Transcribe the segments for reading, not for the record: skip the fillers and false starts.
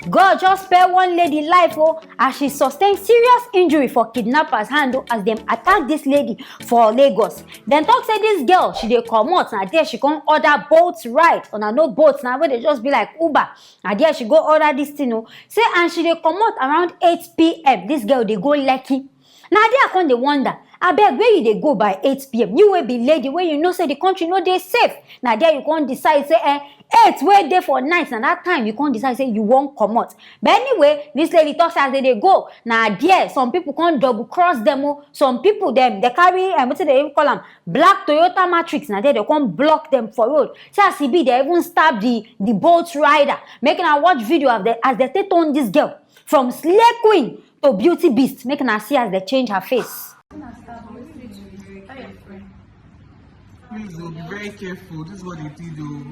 God just spare one lady life as she sustained serious injury for kidnappers hand as them attack this lady for Lagos. Dem talk say this girl she dey comot na there she come order Bolt ride. Una know Bolt na wey dey just be like Uber. Na there she go order this thing say and she dey comot around 8 p.m. This girl dey go Lekki. Na there I come dey wonder, abeg where you dey go by 8 p.m? You wey be lady wey you know say the country no dey safe. Na there you come decide say 8 wey dey for night na that time you come decide say you wan comot. But anyway, this lady talk say as they dey go na there some people come double cross them some people dem dey carry wetin dey even call am black Toyota Matrix. Na there they come block them for road. Say as e be they even stab the Bolt rider. Make una watch video of as they take turn this girl from slay queen to beauty beast. Make una see as they change her face. Please, be very careful. This is what they did, though.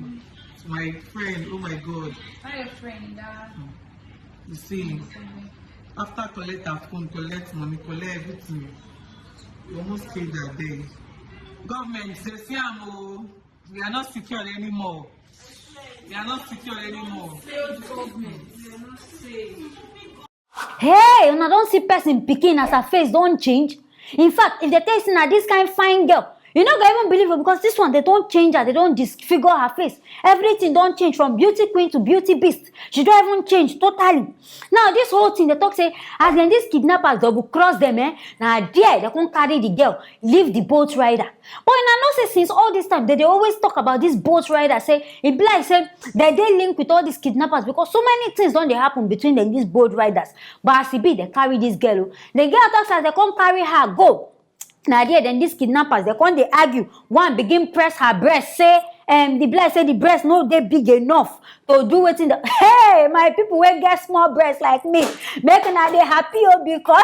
My friend, oh my God. Hi, your friend. You see, after collect her phone, collect money, collect everything, you almost killed that day. Government says, we are not secure anymore. We are not secure anymore. Government, we are not safe. Hey, una don see person pikin as her face don change. In fact, if they tell you na this kind fine girl, you no go even believe it because this one they don't change her, they don't disfigure her face. Everything don't change from beauty queen to beauty beast. She don't even change totally. Now this whole thing they talk say as then these kidnappers double cross them, now there they can't carry the girl, leave the Bolt rider. But I know say since all this time they always talk about this Bolt rider. Say it be like say they link with all these kidnappers because so many things don't they happen between them these Bolt riders. But as it be they carry this girl. The girl talks as they can't carry her go. Now there then these kidnappers they come they argue. One begin press her breast say the blood say the breast no they big enough to do it in the hey my people will get small breasts like me making now they happy because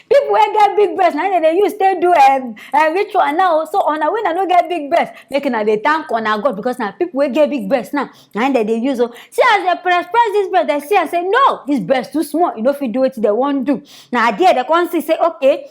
people will get big breasts now they use they do ritual now so on a when I don't get big breasts making now they thank on our God because now people will get big breasts now and they use see as they press this breast they see and say no this breast too small you know if you do it they won't do now there they come see say okay.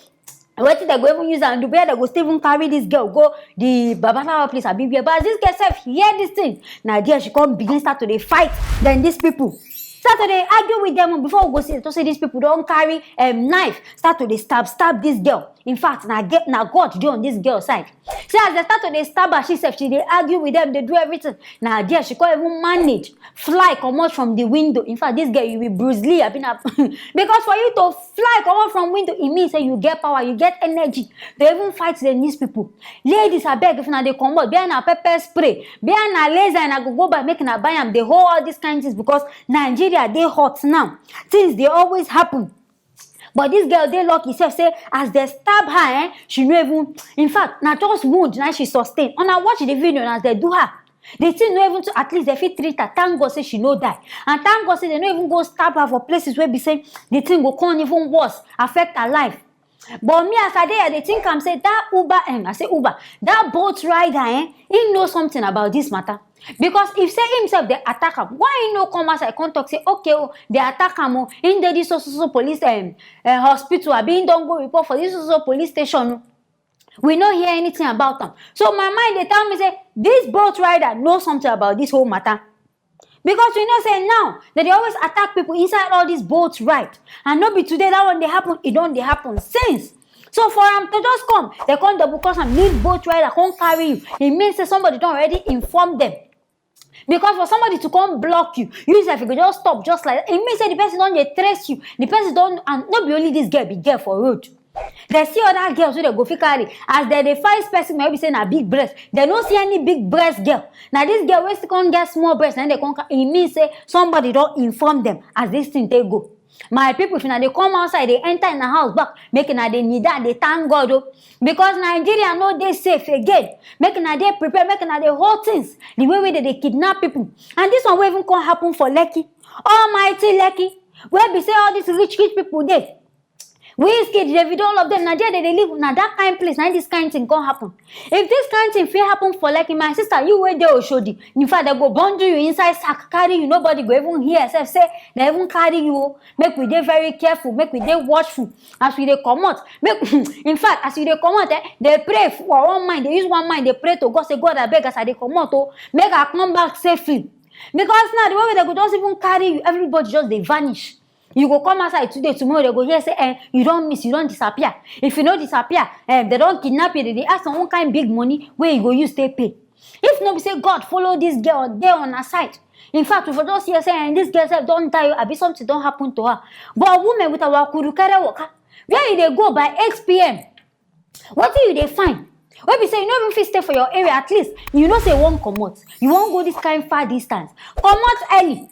Wetin they go even use and do where they go still even carry this girl go the Babalawo place abi where but as this girl sef hear this thing na there she come begin start to dey fight then these people start to dey argue with them before we go see to say these people don carry knife start to dey stab this girl. In fact na God dey on this girl side. See as they start to dey stab her she sef she dey argue with them dey do everything na there she can't even manage fly comot from the window. In fact this girl you be Bruce Lee abi na because for you to fly comot from window e mean say you get power you get energy to even fight these people. Ladies abeg if una dey comot bear na pepper spray bear na laser and I go buy make una buy am dey hold all these kind things because Nigeria dey hot now things dey always happen. But this girl dey lucky sef say as they stab her she no even in fact na just wound na she sustain. Una watch the video as they do her. The thing no even to at least they fit treat her. Thank God say she no die. And thank God say they no even go stab her for places where be say the thing go come even worse, affect her life. But me as I dey they think I'm say that Uber I say Uber, that Bolt rider he know something about this matter. Because if say himself they attack him, why he no come outside come talk say okay they attack him in this so police hospital I been don't go report for this so police station. We no hear anything about them. So my mind they tell me say this Bolt rider knows something about this whole matter. Because we know say now that they always attack people inside all these Bolt ride. And not be today that one they happen, it don't they happen since. So for them to just come, they come double cross and leave Bolt rider, come carry you. It means that somebody don't already inform them. Because for somebody to come block you, you if you could just stop just like that. It means that the person don't they trace you. The person don't and not be only this girl be girl for road. They see other girls who they go fit carry as they find person maybe saying a big breast. They don't see any big breast girl. Now this girl wey still come get small breast and they come it means say somebody don't inform them as this thing they go. My people if they come outside they enter in the house back making they need that they thank God because Nigeria no they safe again making they prepare making they whole things the way they kidnap people and this one will even come happen for Lekki almighty Lekki where be say all these rich people there. Wizkid, Davido, all of them, Nigeria, they live in that kind of place. Now this kind of thing can happen. If this kind of thing will happen for like my sister, you wait there Oshodi. In fact, they go bundle you inside sack, carry you. Nobody go even hear yourself say they even carry you. Make we dey very careful. Make we dey watchful. As we dey come out, make in fact, as we dey come out, they pray for one mind. They use one mind. They pray to God. Say God, I beg as I dey come out. Make I come back safely. Because now the way they go just even carry you, everybody just they vanish. You go come outside today, tomorrow they go here say, you don't miss, you don't disappear. If you don't disappear, they don't kidnap you, they ask some kind of big money where you go use stay pay. If nobody say God follow this girl there on her side. In fact, if you just hear saying this girl said don't die, I be something don't happen to her. But a woman with a wakurukere waka, where they go by 8 p.m. What do you they find? When we say you know even stay for your area, at least you know say won't come out. You won't go this kind of far distance. Come out early.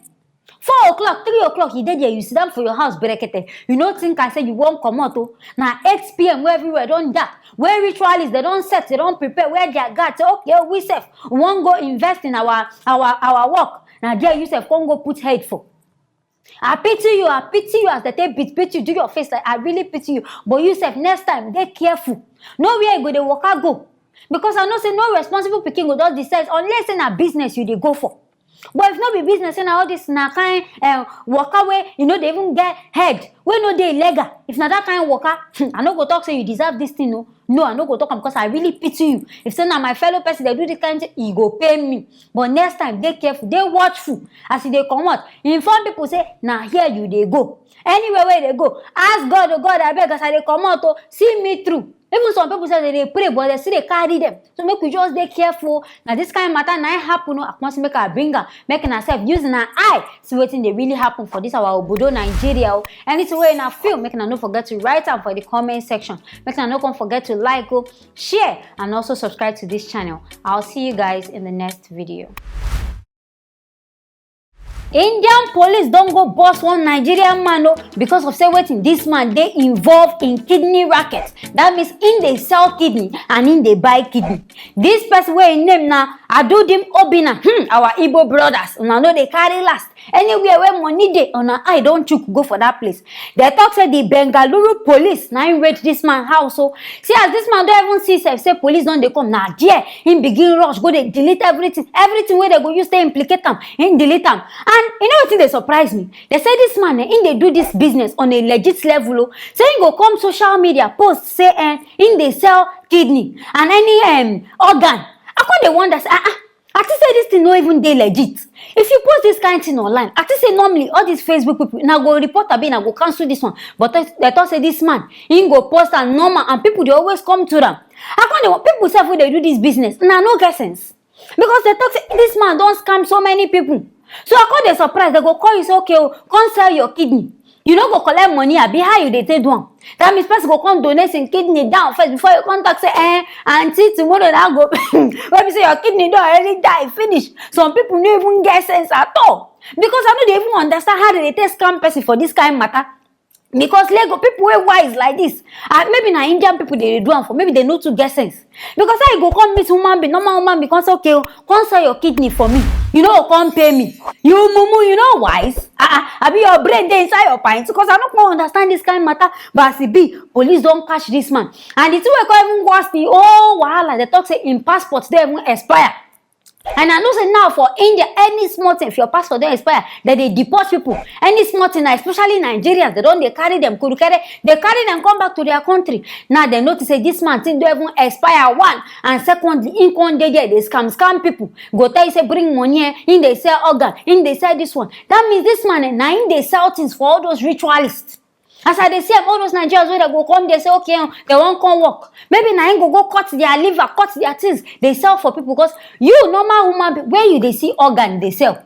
4 o'clock, 3 o'clock, you did there, you sit down for your house, berekete. You don't think I say you won't come out. Now 8 p.m. where everywhere don't dark. Where ritualists, they don't set, they don't prepare, where they are God say, okay, we safe. We won't go invest in our work. Now there you say, can't go put head for. I pity you as the take pity you, do your face like I really pity you. But you say next time, get careful. Nowhere you go, the worker go. Because I know say no responsible picking go just decide unless in a business you they go for. But if not be business, and all this na kind worker way, you know they even get head. We know they illegal. If not that kind of worker, I no go talk say you deserve this thing. No, I no go talk because I really pity you. If say now my fellow person they do this kind of thing, he go pay me. But next time, they careful, they watchful. As they come out, inform people say, now here you they go. Anywhere where they go, ask God, oh God, I beg as they come out, oh, see me through. Even some people say they pray, but they still they carry them. So make we just be careful. Now this kind of matter now happen. No, I want to make her bring her, making herself using her eye. See what thing they really happen for this our Obodo Nigeria. And it's way in a film. Making her not forget to write up for the comment section. Making her not forget to like, share, and also subscribe to this channel. I'll see you guys in the next video. Indian police don't go bust one Nigerian man because of say wetin this man they involved in kidney racket. That means in they sell kidney and in they buy kidney. This person wey im name na Adudim Obina, our Igbo brothers. Una know they carry last. Anywhere where money dey, una eye don chook go for that place. They talk say the Bengaluru police now raid this man house. So see as this man don't even see say police don't they come now. There him begin rush go they delete everything where they go use they implicate them, him delete them. And you know what they surprise me? They say this man, in they do this business on a legit level. So he go come social media post say in they sell kidney and any organ. I can't they wonder say I think say this thing not even they legit. If you post this kind of thing online, I think say normally all these Facebook people now go report a bit, now go cancel this one. But they thought say this man, he go post and normal and people they always come to them. I can't people say when they do this business, now no get sense. Because they thought say this man don't scam so many people. So I call the surprise, they go call you say, okay, come sell your kidney. You don't go collect money, I be how you they take one. That means person go come donate some kidney down first before you contact say, auntie, tomorrow now go. When you say your kidney don't already die, finish. Some people don't even get sense at all. Because I know they even understand how they take scam person for this kind of matter. Because Lego people were wise like this. Maybe na Indian people they do them for. Maybe they know to get sense. Because I go come meet human being, normal human being, because okay, come sell your kidney for me. You know, come pay me. You mumu, you know wise. I be your brain there inside your pint. Because I don't understand this kind of matter. But as it be, police don't catch this man. And the two we call even worse the wahala. They talk say in passports they even expire. And I know say now for India, any small thing, if your passport don't expire, that they deport people. Any small thing, especially Nigerians, they carry them, they carry them come back to their country. Now they notice say this man thing don't even expire one. And secondly, in Conde they scam people. Go tell you say bring money in they sell organ, in they sell this one. That means this man now in they sell things for all those ritualists. As I they see all those Nigerians where they go come, they say, okay, they won't come work. Maybe now go cut their liver, cut their things. They sell for people because you, normal human, where you they see organ, they sell.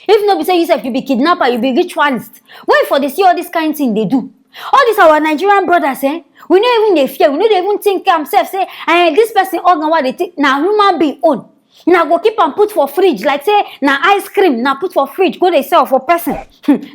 If nobody say yourself, you be kidnapper, you be ritualist. Where for they see all this kind of thing they do. All these our Nigerian brothers, we know even they fear, we know they even think themselves, say, this person organ what they think, now human being own. Now go keep and put for fridge, like say now ice cream, now put for fridge, go they sell for person.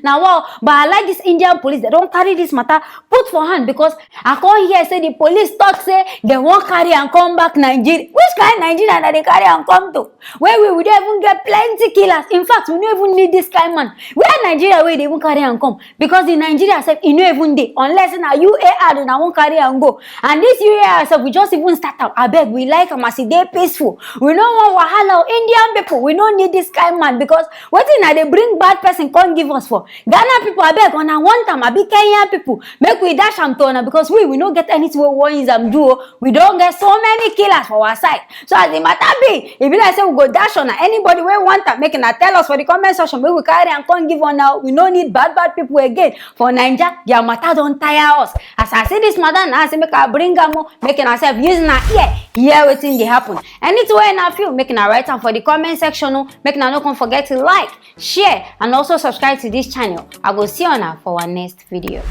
Now wow, but I like this Indian police, they don't carry this matter, put for hand because I can't hear say the police talk say they won't carry and come back Nigeria. Which kind of Nigeria that they carry and come to? Where we would even get plenty killers. In fact, we don't even need this kind of man. Where Nigeria where they won't carry and come? Because in Nigeria said you know even they unless in a UAR and I won't carry and go. And this UAR said we just even start out. I beg we like them as they peaceful. We don't want wahala. Indian people, we don't need this kind man because what thing they bring bad person can't give us for. Ghana people, I beg on one time, I be Kenyan people. Make we dash am to una because we don't get anything we want is am do. We don't get so many killers for our side. So as the matter be, if like say we go dash on anybody we want to make and tell us for the comment section, maybe we carry and can't give on now. We don't need bad people again. For Nigeria, their matter don't tire us. As I say this matter now, I say make I bring am making ourselves using our ear, hear what thing they happen. Anything way I feel, making a write down for the comment section, making a no don't forget to like, share, and also subscribe to this channel. I will see you on for our next video.